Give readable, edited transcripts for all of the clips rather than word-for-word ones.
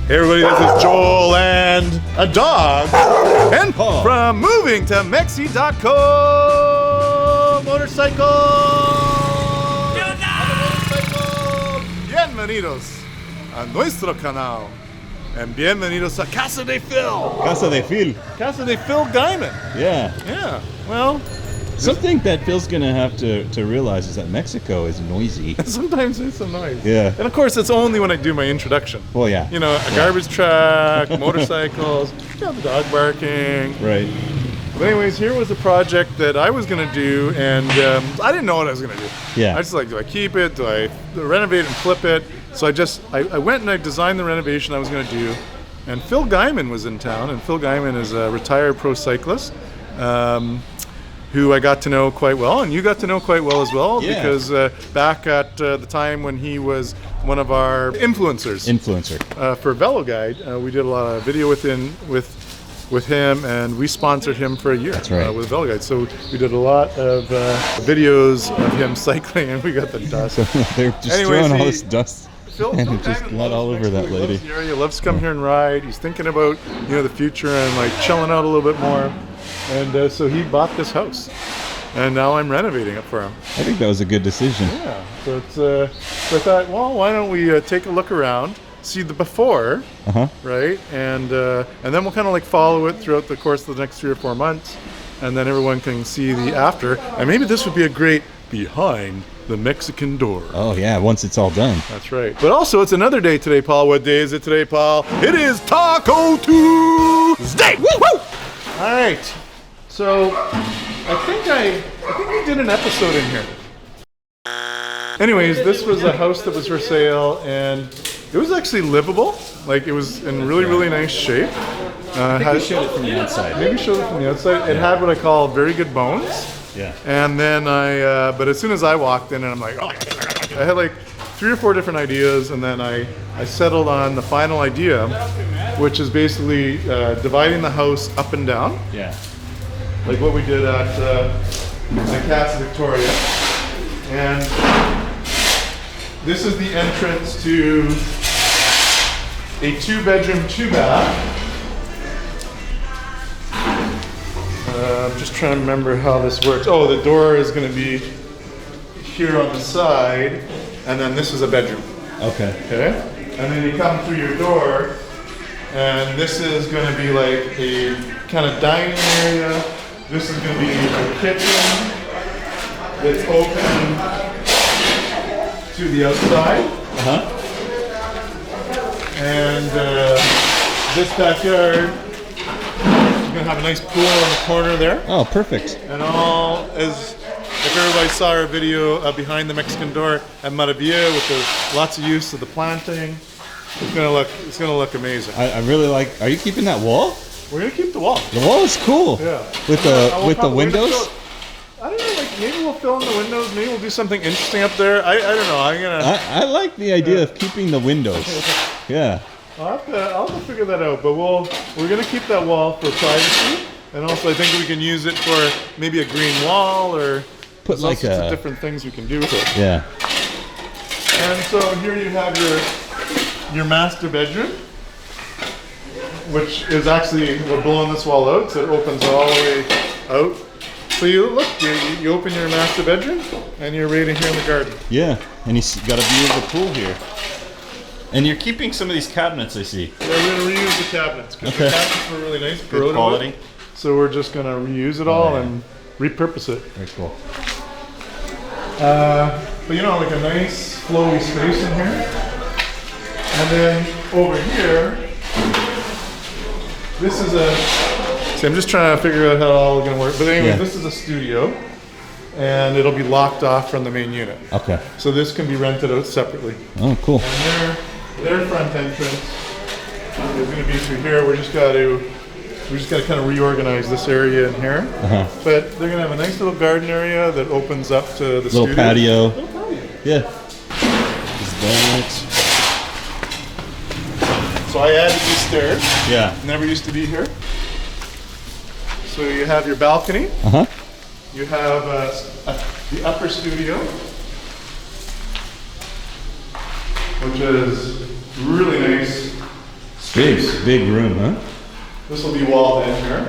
Hey everybody, this is Joel and a dog. And Paul. From moving to Mexi.co motorcycle. Bienvenidos a nuestro canal. And bienvenidos a Casa de Phil. Casa de Phil. Casa de Phil Gaimon. Yeah. Yeah, well. Something that Phil's gonna have to realize is that Mexico is noisy. Sometimes it's a noise. Yeah. And of course, it's only when I do my introduction. Well, yeah. You know, a garbage truck, motorcycles, the dog barking. Right. But anyways, here was a project that I was going to do, and I didn't know what I was going to do. Yeah. I just like, do I keep it? Do I renovate and flip it? So I went and I designed the renovation I was going to do. And Phil Gaimon was in town, and Phil Gaimon is a retired pro cyclist. Who I got to know quite well, and you got to know quite well as well, yeah. Because back at the time when he was one of our influencers for Velo Guide, we did a lot of video with him, and we sponsored him for a year. That's right. With Velo Guide. So we did a lot of videos of him cycling, and we got the dust. They're just throwing all this dust. Phil and it just got all over that lady. Loves the area, loves to come here and ride. He's thinking about the future and like chilling out a little bit more. And so he bought this house, and now I'm renovating it for him. I think that was a good decision. Yeah. So it's. So I thought, well, why don't we take a look around, see the before, right, and then we'll kind of like follow it throughout the course of the next 3 or 4 months, and then everyone can see the after. And maybe this would be a great behind the Mexican door. Oh yeah, once it's all done. That's right. But also, it's another day today, Paul. What day is it today, Paul? It is Taco Tuesday. Woo! Woo! All right. So, I think we did an episode in here. Anyways, this was a house that was for sale, and it was actually livable. Like, it was in really, really nice shape. I think we showed it from the outside. Maybe showed it from the outside. It had what I call very good bones. Yeah. And then but as soon as I walked in, and I'm like, oh, I had like 3 or 4 different ideas, and then I settled on the final idea, which is basically dividing the house up and down. Yeah. Like what we did at the Casa Victoria. And this is the entrance to a 2-bedroom, 2-bath. I'm just trying to remember how this works. Oh, the door is going to be here on the side, and then this is a bedroom. Okay. Okay? And then you come through your door, and this is going to be like a kind of dining area. This is going to be a kitchen that's open to the outside. And this backyard is going to have a nice pool in the corner there. Oh, perfect. And all as if everybody saw our video behind the Mexican door at Maravilla with the lots of use of the planting, it's gonna look amazing. I really like. Are you keeping that wall? We're gonna keep the wall. The wall is cool. Yeah. With the windows. I don't know. Like maybe we'll fill in the windows. Maybe we'll do something interesting up there. I don't know. I like the idea of keeping the windows. Yeah. I'll have to figure that out. But we're gonna keep that wall for privacy, and also I think we can use it for maybe a green wall or put like of different things we can do with it. Yeah. And so here you have your master bedroom, which is actually, we're blowing this wall out, so it opens all the way out. So you open your master bedroom, and you're right in here in the garden. Yeah, and you got a view of the pool here. And you're keeping some of these cabinets, I see. Yeah, we're going to reuse the cabinets, because the cabinets were really nice. Good quality. So we're just going to reuse it all and repurpose it. Very cool. But like a nice flowy space in here. And then over here, this is see, I'm just trying to figure out how all is going to work. But anyway, This is a studio, and it'll be locked off from the main unit. Okay. So this can be rented out separately. Oh, cool. And their front entrance is going to be through here. We just got to kind of reorganize this area in here. But they're going to have a nice little garden area that opens up to the studio. Patio. Little patio. Yeah. Is that? So I added these stairs. Yeah. Never used to be here. So you have your balcony. You have the upper studio, which is really nice Big room, huh? This will be walled in here.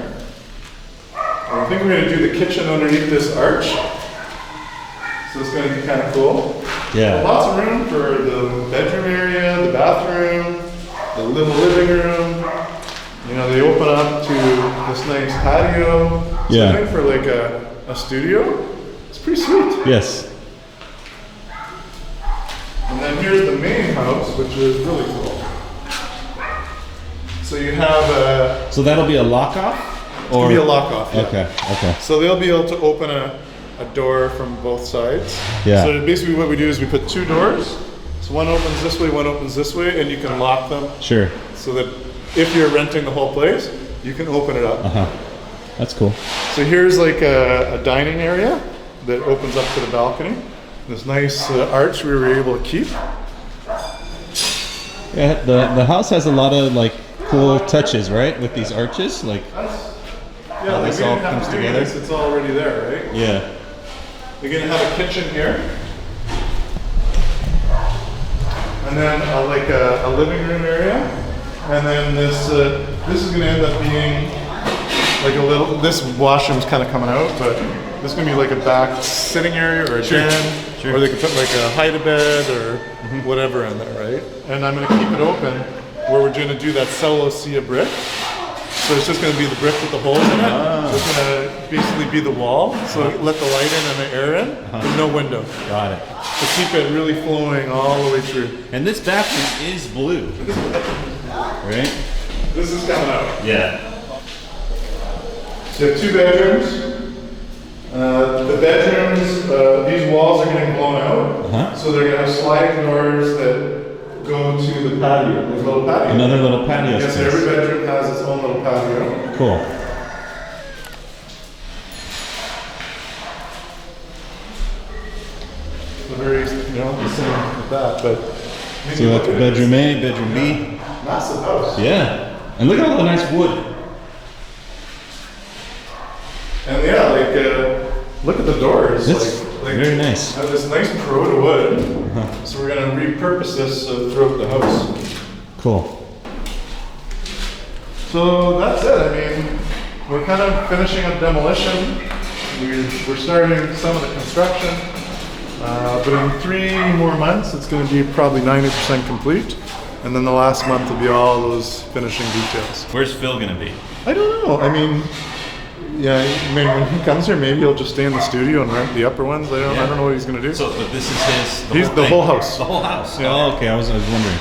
And I think we're going to do the kitchen underneath this arch. So it's going to be kind of cool. Yeah. Lots of room for the bedroom area, the bathroom, the little living room. You know, they open up to this nice patio. So Yeah. I think for like a studio, it's pretty sweet. Yes. And then here's the main house, which is really cool. So you have So that'll be a lock off? it'll be a lock off. Yeah. Okay. So they'll be able to open a door from both sides. Yeah. So basically what we do is we put 2 doors. So one opens this way, one opens this way, and you can lock them Sure. so that if you're renting the whole place, you can open it up. That's cool. So here's like a dining area that opens up to the balcony. This nice arch we were able to keep. Yeah, the house has a lot of like cool touches, right? With these arches, like Yeah, like this we all didn't have comes to do together. this, it's already there, right? yeah. You're gonna have a kitchen here. And then like a living room area. And then this is gonna end up being like a little, this washroom's kind of coming out, but this is gonna be like a back sitting area or a den, or they could put like a hide-a-bed or whatever in there, right? And I'm gonna keep it open where we're gonna do that cellosia brick. So it's just gonna be the brick with the holes in it. So it's gonna basically be the wall, so let the light in and the air in, with no window. Got it. To keep it really flowing all the way through. And this bathroom is blue, right? This is coming out. Yeah. So you have 2 bedrooms. The bedrooms, these walls are getting blown out. So they're gonna have sliding doors that go to the patio, the little patio. Another little patio Yes, space. every bedroom has its own little patio. Cool. So very, the same with that, but. So that's bedroom A, bedroom B. Massive house. Yeah. And look at all the nice wood. And yeah, like, look at the doors. It's like very nice. Have this nice corroded wood. So we're gonna repurpose this throughout the house. Cool. So that's it. I mean, we're kind of finishing up demolition. We're starting some of the construction. But in 3 more months, it's going to be probably 90% complete. And then the last month will be all those finishing details. Where's Phil gonna be? I don't know. I mean, yeah, maybe when he comes here, maybe he'll just stay in the studio and rent the upper ones. I don't know what he's going to do. So, but this is his. The whole house. The whole house. Yeah. Oh, okay. I was wondering.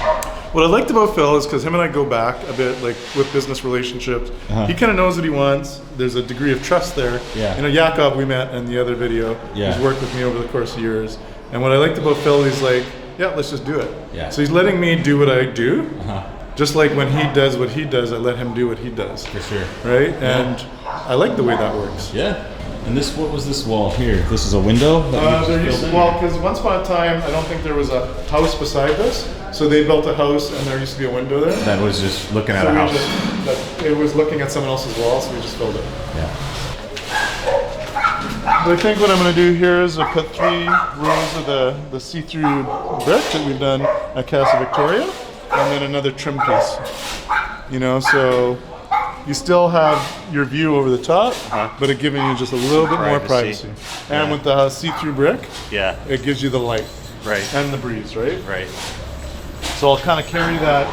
What I liked about Phil is because him and I go back a bit, like with business relationships. He kind of knows what he wants. There's a degree of trust there. Yeah. Jakob we met in the other video. Yeah. He's worked with me over the course of years. And what I liked about Phil, he's like, yeah, let's just do it. Yeah. So he's letting me do what I do. Just like when he does what he does, I let him do what he does. For sure. Right? And I like the way that works. Yeah. And what was this wall here? This is a window? Because once upon a time, I don't think there was a house beside this. So they built a house and there used to be a window there. That was just looking at So a house. it was looking at someone else's wall, so we just filled it. Yeah. I think what I'm going to do here is I put 3 rows of the see-through brick that we've done at Casa Victoria, and then another trim piece. So you still have your view over the top, but it giving you just a little bit more privacy. And with the see-through brick, it gives you the light, and the breeze, right? So I'll kind of carry that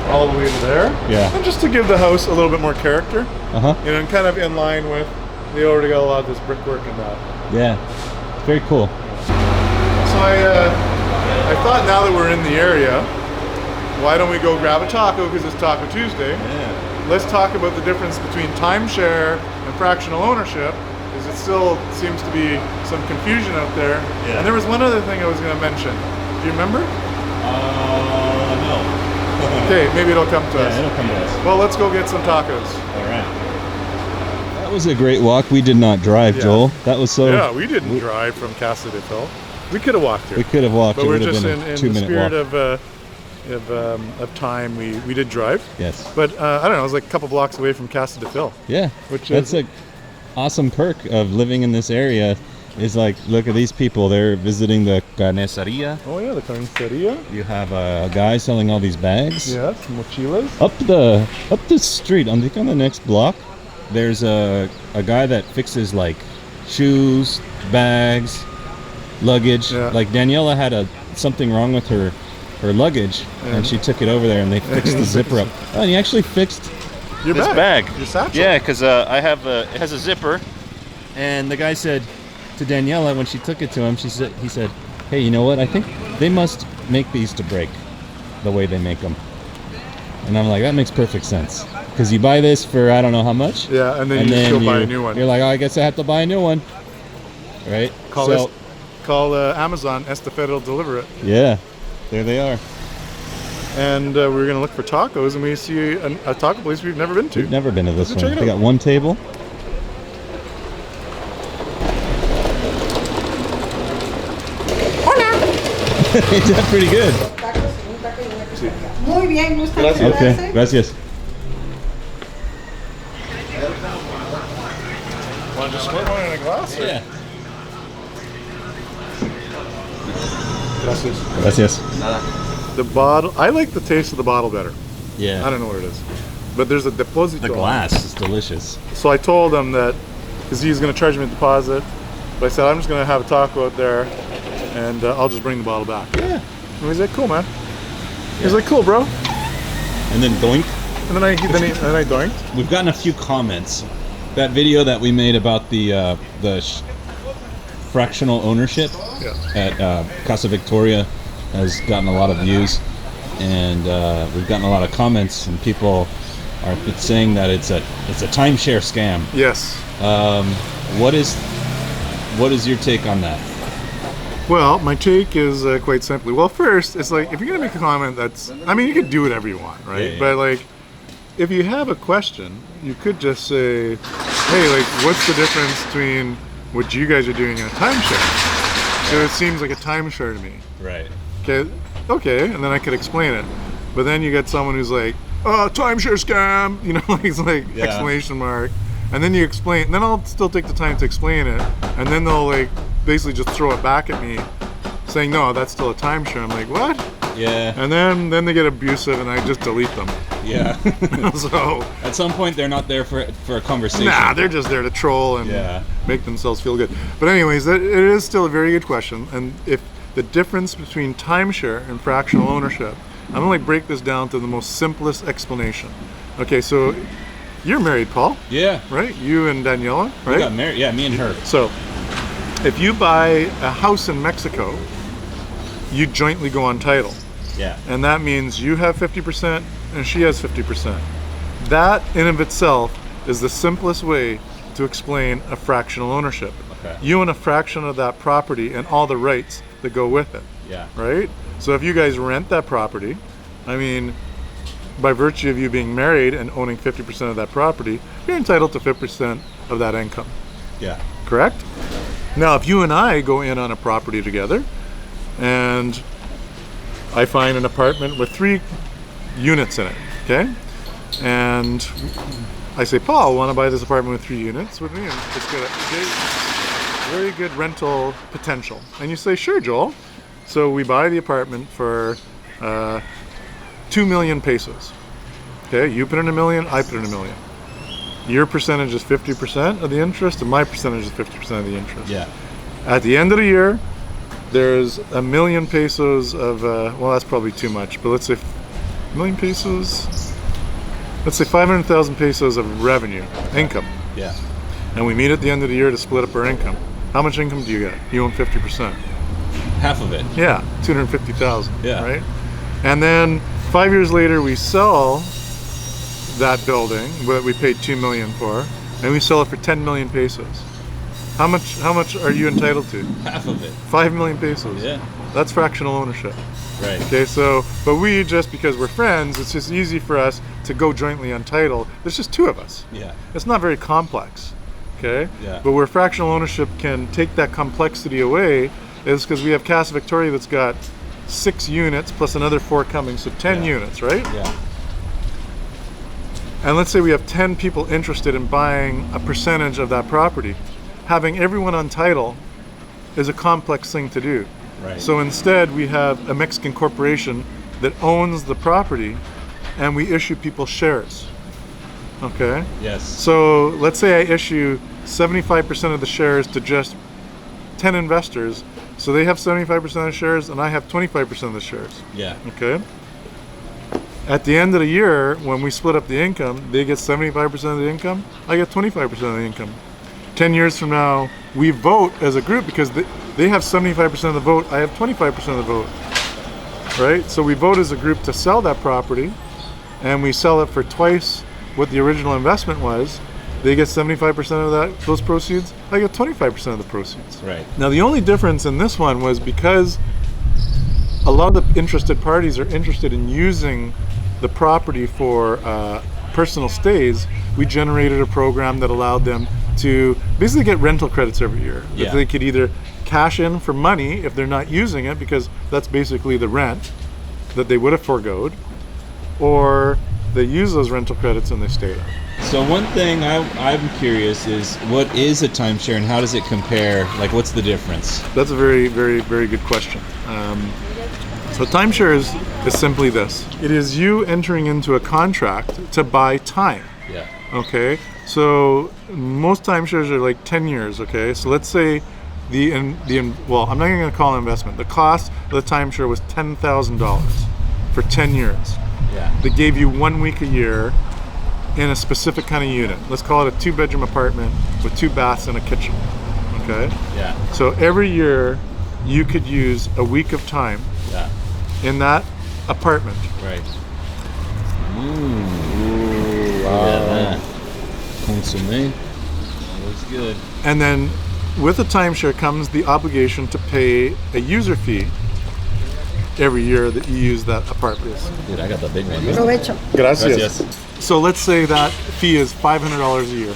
all the way to there, and just to give the house a little bit more character, and kind of in line with. They already got a lot of this brickwork in that. Yeah, very cool. So I thought now that we're in the area, why don't we go grab a taco because it's Taco Tuesday. Yeah. Let's talk about the difference between timeshare and fractional ownership, because it still seems to be some confusion out there. Yeah. And there was one other thing I was going to mention. Do you remember? No. Okay, maybe it'll come to us. Yeah, it'll come to us. Well, let's go get some tacos. All right. That was a great walk. We did not drive, Joel. That was so... Yeah, we didn't drive from Casa de Phil. We could have walked here. We could have walked. But it we're would have just been in a the 2-minute spirit walk. of time. We did drive. Yes. But I don't know. It was like a couple blocks away from Casa de Phil. Yeah. Which that's an awesome perk of living in this area. is like, look at these people. They're visiting the carniceria. Oh yeah, the carniceria. You have a guy selling all these bags. Yes, mochilas. Up the street, on the next block, there's a guy that fixes like shoes, bags, luggage. Yeah. Like Daniela had something wrong with her luggage, and she took it over there, and they fixed the zipper up. Oh, and he actually fixed Your this bag. bag. Your satchel. Yeah, because I have it has a zipper, and the guy said to Daniela when she took it to him, he said, hey, you know what? I think they must make these to break the way they make them. And I'm like, that makes perfect sense. Because you buy this for I don't know how much. Yeah, and then you just go buy a new one. You're like, oh, I guess I have to buy a new one. Right? Call Amazon. Estafeta will deliver it. Yeah, there they are. And we're going to look for tacos, and we see a taco place we've never been to. We've never been to this Let's one. check it They out. got one table. It's that pretty good. Muy bien, gusta Gracias. Okay, gracias. Want to just split one in a glass? Or? Yeah. Gracias. Gracias. The bottle. I like the taste of the bottle better. Yeah. I don't know what it is, but there's a deposito. The glass is delicious. So I told him that because he's going to charge me a deposit, but I said I'm just going to have a taco out there, and I'll just bring the bottle back. Yeah. And he's like, cool, man. He's like, cool, bro. And then doink. And then I doinked. We've gotten a few comments. That video that we made about the fractional ownership at Casa Victoria has gotten a lot of views, and we've gotten a lot of comments, and people are saying that it's a timeshare scam. Yes. What is your take on that? Well, my take is quite simply. Well, first, it's like if you're gonna make a comment, I mean, you could do whatever you want, right? Yeah. But like, if you have a question, you could just say, "Hey, like, what's the difference between what you guys are doing and a timeshare?" So it seems like a timeshare to me. Right. Okay, and then I could explain it. But then you get someone who's like, "Oh, timeshare scam," you know, it's like Yeah. exclamation mark. And then you explain, and then I'll still take the time to explain it, and then they'll like basically just throw it back at me, saying, "No, that's still a timeshare." I'm like, "What?" Yeah. And then they get abusive, and I just delete them. Yeah. So At some point, they're not there for a conversation. nah, they're just there to troll and Yeah. make themselves feel good. But anyways, it is still a very good question. And if the difference between timeshare and fractional ownership, I'm gonna like break this down to the most simplest explanation. Okay, so you're married, Paul, Yeah. right? You and Daniela, We right? got married. Yeah, me and her. So if you buy a house in Mexico, you jointly go on title. Yeah. And that means you have 50% and she has 50%. That in of itself is the simplest way to explain a fractional ownership. Okay. You own a fraction of that property and all the rights that go with it, Yeah. right? So if you guys rent that property, I mean, by virtue of you being married and owning 50% of that property, you're entitled to 50% of that income, Yeah. correct? Now, if you and I go in on a property together and I find an apartment with 3 units in it, okay? And I say, Paul, want to buy this apartment with 3 units with me? And it's got a very good rental potential. And you say, sure, Joel. So we buy the apartment for 2 million pesos. Okay, you put in $1 million, I put in $1 million. Your percentage is 50% of the interest, and my percentage is 50% of the interest. Yeah. At the end of the year, there's 1 million pesos of, well, that's probably too much, but let's say 1 million pesos, let's say 500,000 pesos of revenue, income. Yeah. And we meet at the end of the year to split up our income. How much income do you get? You own 50%. Half of it. Yeah, 250,000. Yeah. Right? And then 5 years later, we sell that building that we paid 2 million for, and we sell it for 10 million pesos. How much are you entitled to? Half of it. 5 million pesos. Yeah. That's fractional ownership. Right. Okay, so, but we just, because we're friends, it's just easy for us to go jointly on title. There's just 2 of us. Yeah. It's not very complex. Okay? Yeah. But where fractional ownership can take that complexity away is because we have Casa Victoria that's got 6 units plus another 4 coming, so 10 units, right? Yeah. And let's say we have 10 people interested in buying a percentage of that property. Having everyone on title is a complex thing to do. Right. So instead, we have a Mexican corporation that owns the property, and we issue people shares. Okay? Yes. So let's say I issue 75% of the shares to just 10 investors. So they have 75% of the shares, and I have 25% of the shares. Yeah. Okay? At the end of the year, when we split up the income, they get 75% of the income, I get 25% of the income. 10 years from now, we vote as a group because they have 75% of the vote, I have 25% of the vote. Right? So we vote as a group to sell that property, and we sell it for twice what the original investment was. They get 75% of those proceeds, I get 25% of the proceeds. Right. Now the only difference in this one was because a lot of the interested parties are interested in using the property for personal stays, we generated a program that allowed them to basically get rental credits every year. Yeah. That they could either cash in for money if they're not using it, because that's basically the rent that they would have foregoed, or they use those rental credits and they stay there. So one thing I'm curious is, what is a timeshare and how does it compare? Like, what's the difference? That's a very, very, very good question. So timeshare is simply this. It is you entering into a contract to buy time. Yeah. Okay, so most timeshares are like 10 years. Okay, so let's say well, I'm not even going to call it investment. The cost of the timeshare was $10,000 for 10 years. Yeah. They gave you 1 week a year in a specific kind of unit. Let's call it a 2-bedroom apartment with 2 baths and a kitchen. Okay. Yeah. So every year you could use a week of time. Yeah. In that apartment. Right. Ooh, wow. Look at that. Consommé. Looks good. And then with a timeshare comes the obligation to pay a user fee every year that you use that apartment. Dude, I got the big one. Provecho. Gracias. So let's say that fee is $500 a year.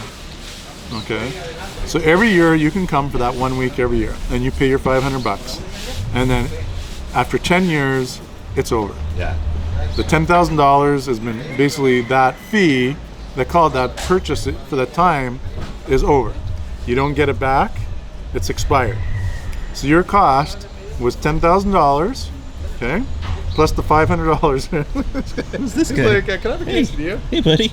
Okay. So every year you can come for that 1 week every year, and you pay your $500, and then after 10 years, it's over. Yeah. The $10,000 has been basically that fee, they call it that purchase for that time, is over. You don't get it back, it's expired. So your cost was $10,000, okay, plus the $500. Who's this guy? Like, can I have a quesadilla? Hey, buddy.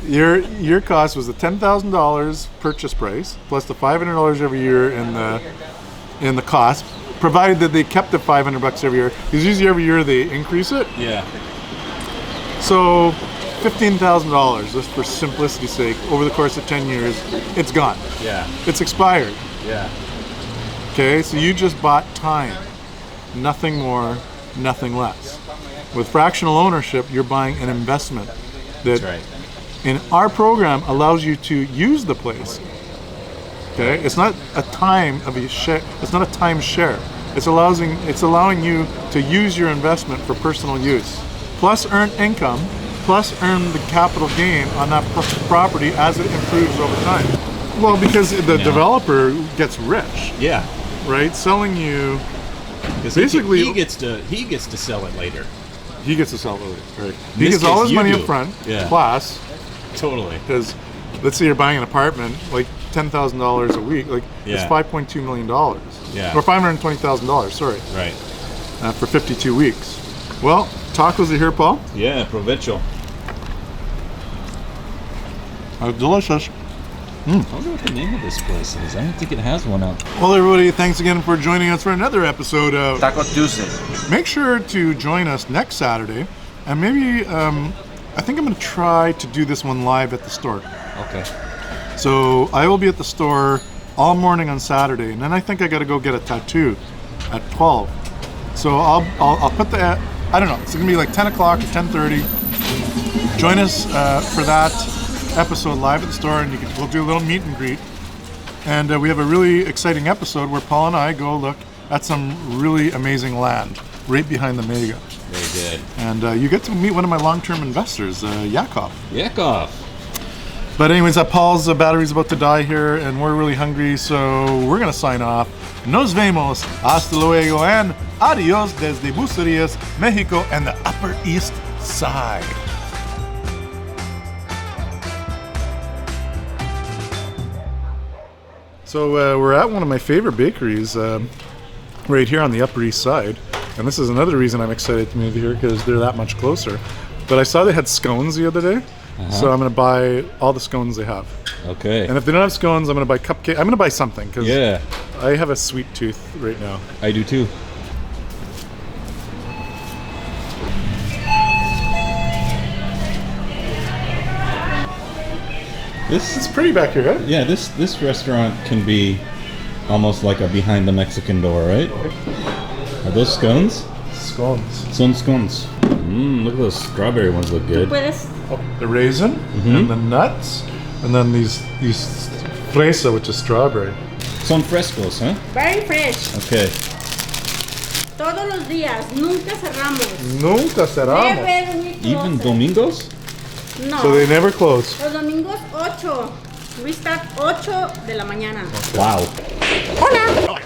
Your cost was the $10,000 purchase price plus the $500 every year in the cost, provided that they kept the $500 every year, because usually every year they increase it. Yeah. So $15,000, just for simplicity's sake, over the course of 10 years, it's gone. Yeah. It's expired. Yeah. Okay, so you just bought time. Nothing more, nothing less. With fractional ownership, you're buying an investment that That's right. in our program allows you to use the place. Okay, it's not a time of a share. It's not a time share. It's allowing you to use your investment for personal use, plus earn income, plus earn the capital gain on that property as it improves over time. Well, because the developer gets rich, Yeah. right? Selling you, Because basically he gets to sell it later. he gets to sell it, right? In He this gets all case, his you money do. up front, Yeah. plus, Totally. because let's say you're buying an apartment, like $10,000 a week, like it's Yeah. $5.2 million, Yeah. or $520,000. Sorry, Right. for 52 weeks. Well, tacos are here, Paul. Yeah. Provecho. Delicious. I wonder what the name of this place is. I don't think it has one out. Well, everybody, thanks again for joining us for another episode of Taco Tuesday. Make sure to join us next Saturday, and maybe I think I'm going to try to do this one live at the store. Okay. So I will be at the store all morning on Saturday, and then I think I got to go get a tattoo at 12. So I'll put the I don't know. It's going to be like 10 o'clock or 10:30. Join us for that episode live at the store, and we'll do a little meet and greet. And we have a really exciting episode where Paul and I go look at some really amazing land right behind the mega. Very good. And you get to meet one of my long-term investors, Yakov. Yakov. But anyways, Paul's battery's about to die here, and we're really hungry, so we're gonna sign off. Nos vemos, hasta luego, and adios desde Bucerias, Mexico, and the Upper East Side. So we're at one of my favorite bakeries right here on the Upper East Side. And this is another reason I'm excited to move here because they're that much closer. But I saw they had scones the other day. So I'm going to buy all the scones they have. Okay. And if they don't have scones, I'm going to buy cupcake. I'm going to buy something because Yeah, I have a sweet tooth right now. I do too. It's pretty back here, right? Yeah, this restaurant can be almost like a behind the Mexican door, right? Are those scones? Scones. Son scones. Look at those strawberry ones. Look good. The raisin and the nuts, and then these fresa, which is strawberry. Son frescos, huh? Very fresh. Okay. Todos los días. Nunca cerramos. Nunca cerramos. Never we Even close. domingos? No. So they never close. Los domingos 8. We start 8 de la mañana. Wow. Hola.